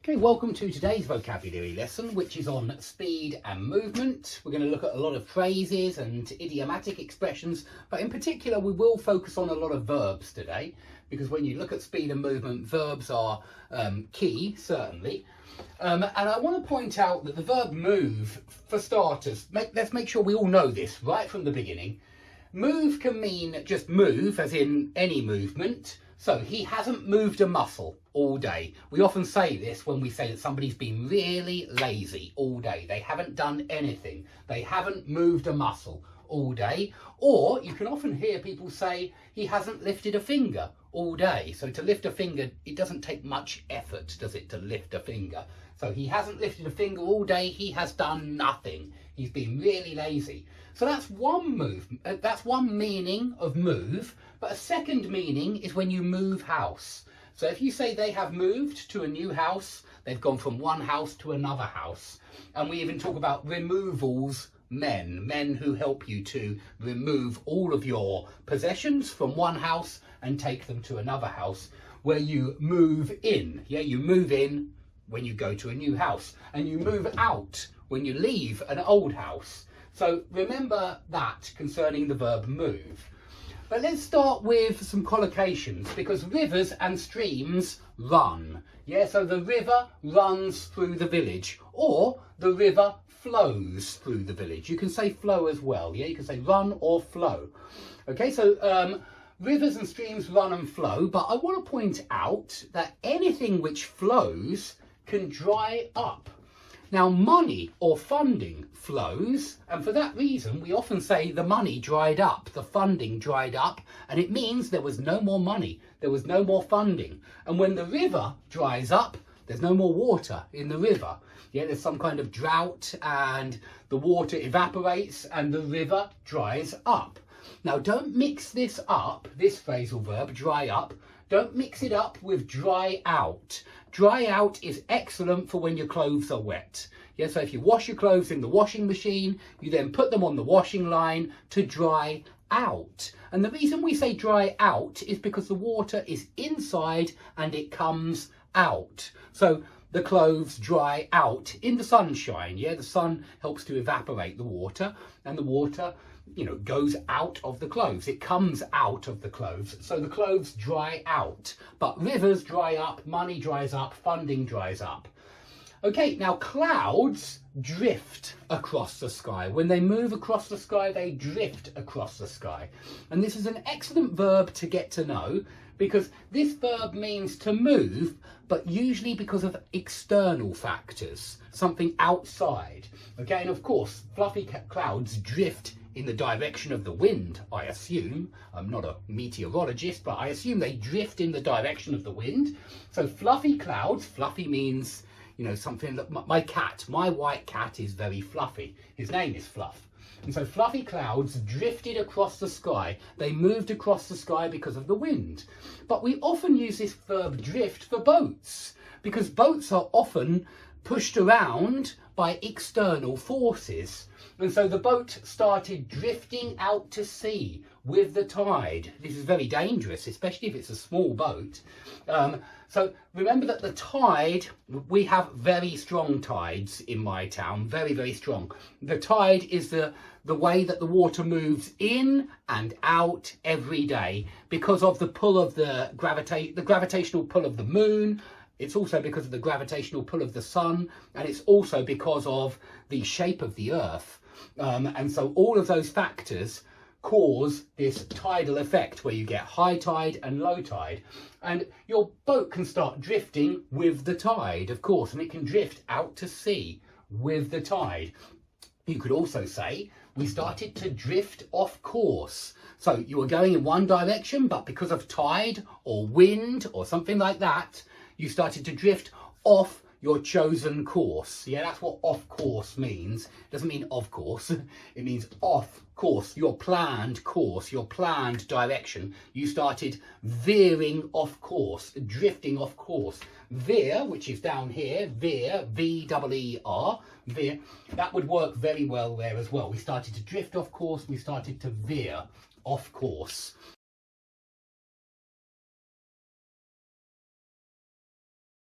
Okay, welcome to today's vocabulary lesson, which is on speed and movement. We're going to look at a lot of phrases and idiomatic expressions, but in particular we will focus on a lot of verbs today, because when you look at speed and movement, verbs are key, certainly. And I want to point out that the verb move, for starters, let's make sure we all know this right from the beginning. Move can mean just move, as in any movement. So he hasn't moved a muscle all day. We often say this when we say that somebody's been really lazy all day. They haven't done anything. They haven't moved a muscle all day. Or you can often hear people say he hasn't lifted a finger all day. So to lift a finger, it doesn't take much effort, does it, to lift a finger? So he hasn't lifted a finger all day. He has done nothing. He's been really lazy. So that's one movement. That's one meaning of move. But a second meaning is when you move house. So if you say they have moved to a new house, they've gone from one house to another house. And we even talk about removals men who help you to remove all of your possessions from one house and take them to another house, where you move in. Yeah, you move in when you go to a new house, and you move out when you leave an old house. So remember that concerning the verb move. But let's start with some collocations, because rivers and streams run. Yeah, so the river runs through the village, or the river flows through the village. You can say flow as well. Yeah, you can say run or flow. Okay, so rivers and streams run and flow, but I want to point out that anything which flows can dry up. Now, money or funding flows, and for that reason we often say the money dried up, the funding dried up, and it means there was no more money, there was no more funding. And when the river dries up, there's no more water in the river. Yeah, there's some kind of drought and the water evaporates and the river dries up. Now, don't mix this up, this phrasal verb, dry up. Don't mix it up with dry out. Dry out is excellent for when your clothes are wet. Yeah, so if you wash your clothes in the washing machine, you then put them on the washing line to dry out. And the reason we say dry out is because the water is inside and it comes out. So the clothes dry out in the sunshine. Yeah, the sun helps to evaporate the water, and the water, goes out of the clothes. It comes out of the clothes. So the clothes dry out. But rivers dry up, money dries up, funding dries up. Okay, now clouds drift across the sky. When they move across the sky, they drift across the sky. And this is an excellent verb to get to know, because this verb means to move, but usually because of external factors, something outside. Okay, and of course, fluffy clouds drift in the direction of the wind, I assume. I'm not a meteorologist, but I assume they drift in the direction of the wind. So fluffy clouds, fluffy means, something that my white cat is very fluffy. His name is Fluff. And so fluffy clouds drifted across the sky. They moved across the sky because of the wind. But we often use this verb drift for boats, because boats are often pushed around by external forces. And so the boat started drifting out to sea with the tide. This is very dangerous, especially if it's a small boat. So remember that the tide, we have very strong tides in my town, very, very strong. The tide is the way that the water moves in and out every day because of the pull of the gravitational pull of the moon. It's also because of the gravitational pull of the sun, and it's also because of the shape of the earth. And so all of those factors cause this tidal effect where you get high tide and low tide. And your boat can start drifting with the tide, of course, and it can drift out to sea with the tide. You could also say we started to drift off course. So you were going in one direction, but because of tide or wind or something like that, you started to drift off your chosen course. Yeah, that's what off course means. It doesn't mean of course. It means off course, your planned course, your planned direction. You started veering off course, drifting off course. Veer, which is down here, veer, V-E-E-R, veer, that would work very well there as well. We started to drift off course, we started to veer off course.